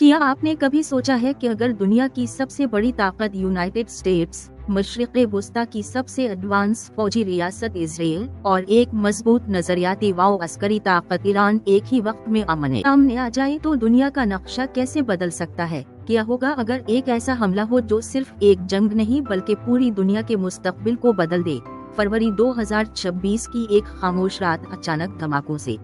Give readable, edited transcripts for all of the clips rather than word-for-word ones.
क्या आपने कभी सोचा है कि अगर दुनिया की सबसे बड़ी ताकत यूनाइटेड स्टेट्स, मशरिक़ वुस्ता की सबसे एडवांस फौजी रियासत इजराइल और एक मजबूत नजरियाती व अस्करी ताकत ईरान एक ही वक्त में आमने सामने आ जाए तो दुनिया का नक्शा कैसे बदल सकता है? क्या होगा अगर एक ऐसा हमला हो जो सिर्फ एक जंग नहीं बल्कि पूरी दुनिया के मुस्तकबिल को बदल दे? फरवरी 2026 की एक खामोश रात अचानक धमाकों से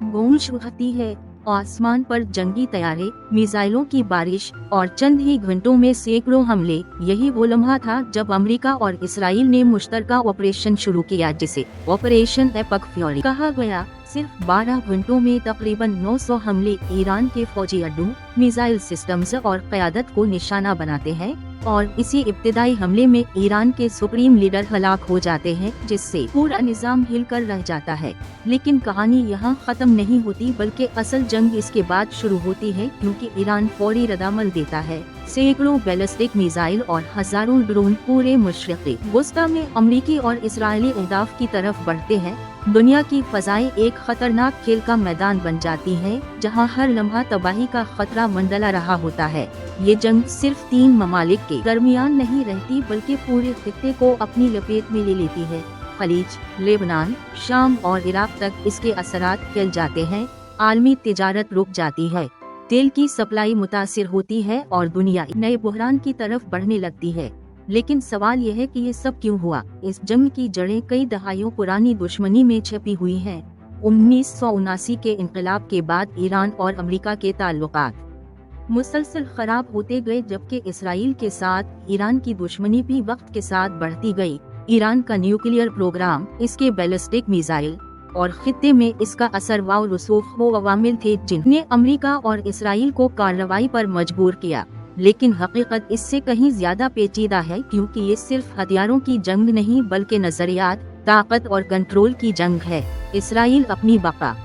गूंज उठती है। आसमान पर जंगी तैयारे, मिसाइलों की बारिश और चंद ही घंटों में सैकड़ों हमले। यही वो लम्हा था जब अमेरिका और इसराइल ने मुश्तरका ऑपरेशन शुरू किया, जिसे ऑपरेशन एपिक फ्यूरी कहा गया। सिर्फ 12 घंटों में तकरीबन 900 हमले ईरान के फौजी अड्डों, मिसाइल सिस्टम्स और क़यादत को निशाना बनाते हैं, और इसी इब्तिदाई हमले में ईरान के सुप्रीम लीडर हलाक हो जाते हैं, जिससे पूरा निजाम हिलकर रह जाता है। लेकिन कहानी यहाँ खत्म नहीं होती, बल्कि असल जंग इसके बाद शुरू होती है, क्योंकि ईरान फौरी रद्दअमल देता है। सैकड़ों बैलिस्टिक मिसाइल और हजारों ड्रोन पूरे मशरिक़ वुस्ता में अमरीकी और इस्राएली अहदाफ की तरफ बढ़ते हैं। दुनिया की फजाएं एक खतरनाक खेल का मैदान बन जाती हैं, जहां हर लम्हा तबाही का खतरा मंडला रहा होता है। ये जंग सिर्फ 3 ममालिक के दरमियान नहीं रहती, बल्कि पूरे खित्ते को अपनी लपेट में ले लेती है। खलीज, लेबनान, शाम और इराक तक इसके असरात फैल जाते हैं। आलमी तिजारत रुक जाती है, तेल की सप्लाई मुतासिर होती है और दुनिया नए बुहरान की तरफ बढ़ने लगती है। लेकिन सवाल यह है कि ये सब क्यों हुआ? इस जंग की जड़ें कई दहाइयों पुरानी दुश्मनी में छिपी हुई हैं। 1979 के इंकलाब के बाद ईरान और अमेरिका के ताल्लुकात मुसलसल खराब होते गए, जबकि इसराइल के साथ ईरान की दुश्मनी भी वक्त के साथ बढ़ती गई। ईरान का न्यूक्लियर प्रोग्राम, इसके बैलिस्टिक मिसाइल और खित्ते में इसका असर व रसूख वो अवामिल थे जिन्होंने अमेरिका और इसराइल को कार्रवाई पर मजबूर किया। लेकिन हकीकत इससे कहीं ज्यादा पेचीदा है, क्योंकि ये सिर्फ हथियारों की जंग नहीं बल्कि नजरियात, ताकत और कंट्रोल की जंग है। इसराइल अपनी बका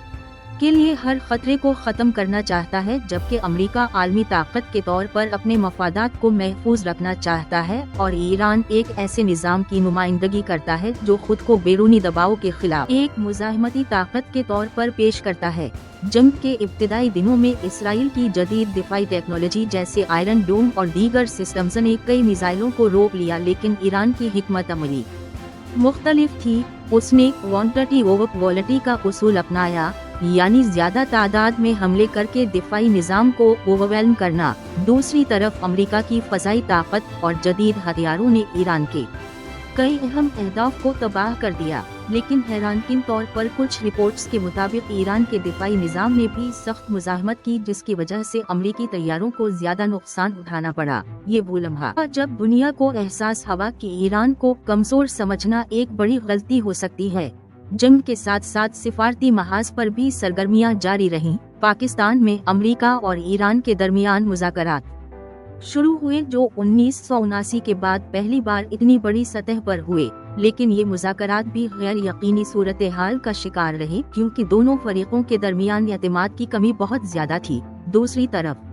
के लिए हर खतरे को खत्म करना चाहता है, जबकि अमेरिका आलमी ताकत के तौर पर अपने मफादात को महफूज रखना चाहता है, और ईरान एक ऐसे निजाम की नुमाइंदगी करता है जो खुद को बैरूनी दबाव के खिलाफ एक मुजाहिमती ताकत के तौर पर पेश करता है। जंग के इब्तिदाई दिनों में इसराइल की जदीद दिफाई टेक्नोलॉजी जैसे आयरन डोम और दीगर सिस्टम्स ने कई मिसाइलों को रोक लिया, लेकिन ईरान की हिकमत अमली मुख्तलिफ थी। उसने क्वांटिटी ओवर क्वालिटी का उसूल अपनाया, यानी ज्यादा तादाद में हमले करके दिफाई निजाम को ओवरवेल्म करना। दूसरी तरफ अमेरिका की फजाई ताकत और जदीद हथियारों ने ईरान के कई अहम अहदाफ को तबाह कर दिया। लेकिन हैरानकुन तौर पर कुछ रिपोर्ट्स के मुताबिक ईरान के दिफाई निजाम ने भी सख्त मुजाहमत की, जिसकी वजह से अमेरिकी तैयारों को ज्यादा नुकसान उठाना पड़ा। ये वो लम्हा जब दुनिया को एहसास हुआ कि ईरान को कमजोर समझना एक बड़ी गलती हो सकती है। जंग के साथ साथ सिफारती महाज पर भी सरगर्मियां जारी रहीं। पाकिस्तान में अमेरिका और ईरान के दरमियान मुज़ाकरात शुरू हुए, जो 1979 के बाद पहली बार इतनी बड़ी सतह पर हुए। लेकिन ये मुज़ाकरात भी गैर यकीनी सूरत हाल का शिकार रहे, क्योंकि दोनों फरीकों के दरमियान एतमाद की कमी बहुत ज्यादा थी। दूसरी तरफ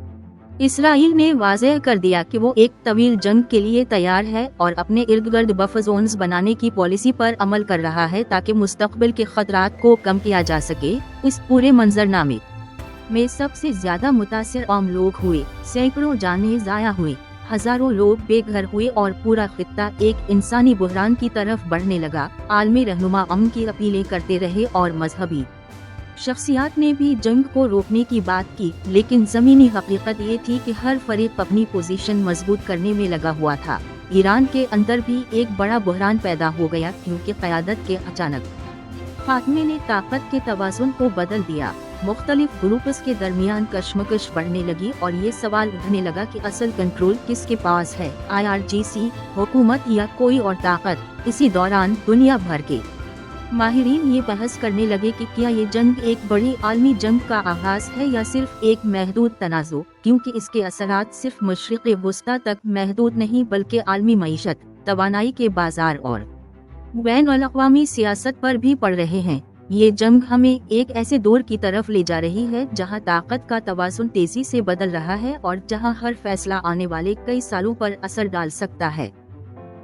इसराइल ने वाज़ेह कर दिया कि वो एक तवील जंग के लिए तैयार है और अपने इर्द गिर्द बफर जोन्स बनाने की पॉलिसी पर अमल कर रहा है, ताकि मुस्तकबिल के खतरात को कम किया जा सके। इस पूरे मंजरनामे में सबसे ज्यादा मुतासिर आम लोग हुए। सैकड़ों जानें ज़ाया हुई, हजारों लोग बेघर हुए और पूरा खित्ता एक इंसानी बुहरान की तरफ बढ़ने लगा। आलमी रहनुमा अमन की अपीलें करते रहे और मजहबी शख्सियात ने भी जंग को रोकने की बात की, लेकिन जमीनी हकीकत ये थी कि हर फरीक अपनी पोजीशन मजबूत करने में लगा हुआ था। ईरान के अंदर भी एक बड़ा बुहरान पैदा हो गया, क्योंकि क़यादत के अचानक खात्मे ने ताकत के तवाज़ुन को बदल दिया। मुख्तलिफ ग्रुप्स के दरमियान कशमकश बढ़ने लगी और ये सवाल उठने लगा कि असल कंट्रोल किसके पास है, IRGC, हुकूमत या कोई और ताकत। इसी दौरान दुनिया भर के माहिरीन ये बहस करने लगे कि क्या ये जंग एक बड़ी आलमी जंग का आगाज है या सिर्फ एक महदूद तनाज़ो, क्योंकि इसके असरात सिर्फ मशरिक़ वुस्ता तक महदूद नहीं बल्कि आलमी मईशत, तवानाई के बाजार और बैनुल-अक़वामी सियासत पर भी पड़ रहे हैं। ये जंग हमें एक ऐसे दौर की तरफ ले जा रही है जहां ताकत का तवाज़ुन तेजी से बदल रहा है और जहां हर फैसला आने वाले कई सालों पर असर डाल सकता है।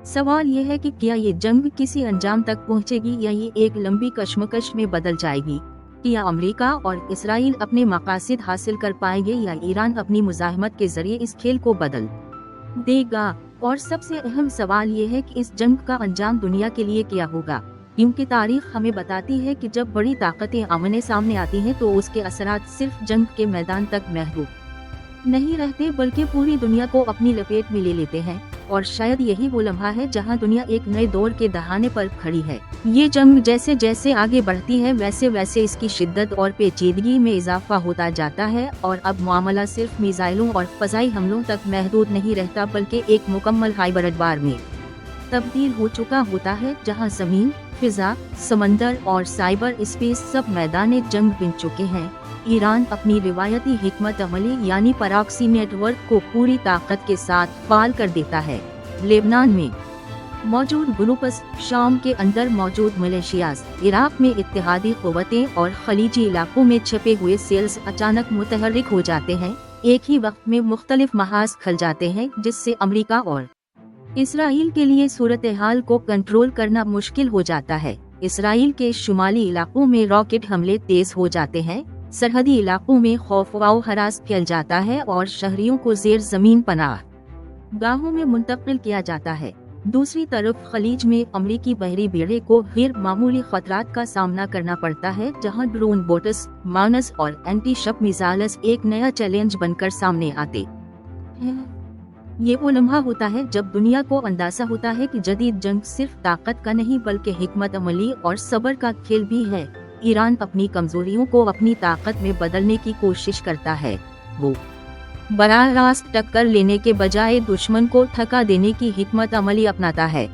सवाल ये है कि क्या ये जंग किसी अंजाम तक पहुंचेगी या ये एक लंबी कशमकश में बदल जाएगी। क्या अमेरिका और इसराइल अपने मकासद हासिल कर पाएंगे या ईरान अपनी मुजाहिमत के जरिए इस खेल को बदल देगा। और सबसे अहम सवाल ये है कि इस जंग का अंजाम दुनिया के लिए क्या होगा, क्योंकि तारीख हमें बताती है कि जब बड़ी ताकतें आमने सामने आती हैं तो उसके असरात सिर्फ जंग के मैदान तक महदूद नहीं रहते बल्कि पूरी दुनिया को अपनी लपेट में ले लेते हैं। और शायद यही वो लम्हा है जहां दुनिया एक नए दौर के दहाने पर खड़ी है। ये जंग जैसे जैसे आगे बढ़ती है वैसे वैसे इसकी शिद्दत और पेचीदगी में इजाफा होता जाता है और अब मामला सिर्फ मिसाइलों और फजाई हमलों तक महदूद नहीं रहता बल्कि एक मुकम्मल हाइब्रिड वार में तब्दील हो चुका होता है, जहां जमीन, फिजा, समंदर और साइबर स्पेस सब मैदान जंग बन चुके हैं। ईरान अपनी रिवायती हिकमत अमली यानी प्रॉक्सी नेटवर्क को पूरी ताकत के साथ फाल कर देता है। लेबनान में मौजूद ग्रुप्स, शाम के अंदर मौजूद मलेशियाज, इराक में इत्तेहादी क़ुव्वतें और खलीजी इलाकों में छपे हुए सेल्स अचानक मुतहर्रिक हो जाते हैं। एक ही वक्त में मुख्तलिफ महाज खल जाते हैं, जिससे अमेरिका और इसराइल के लिए सूरत हाल को कंट्रोल करना मुश्किल हो जाता है। इसराइल के शुमाली इलाकों में रॉकेट हमले तेज हो जाते हैं, सरहदी इलाकों में खौफ व हरास फैल जाता है और शहरियों को जेर जमीन पनाह गाहों में मुंतकिल किया जाता है। दूसरी तरफ खलीज में अमरीकी बहरी बेड़े को गैर मामूली खतरात का सामना करना पड़ता है, जहां ड्रोन बोट्स, मानस और एंटी शप मिसाइल्स एक नया चैलेंज बनकर सामने आते हैं। ये वो लम्हा होता है जब दुनिया को अंदाजा होता है कि जदीद जंग सिर्फ ताकत का नहीं बल्कि हिकमत अमली और सब्र का खेल भी है। ईरान अपनी कमजोरियों को अपनी ताकत में बदलने की कोशिश करता है। वो बराह रास्त टक्कर लेने के बजाय दुश्मन को थका देने की हिकमत अमली अपनाता है।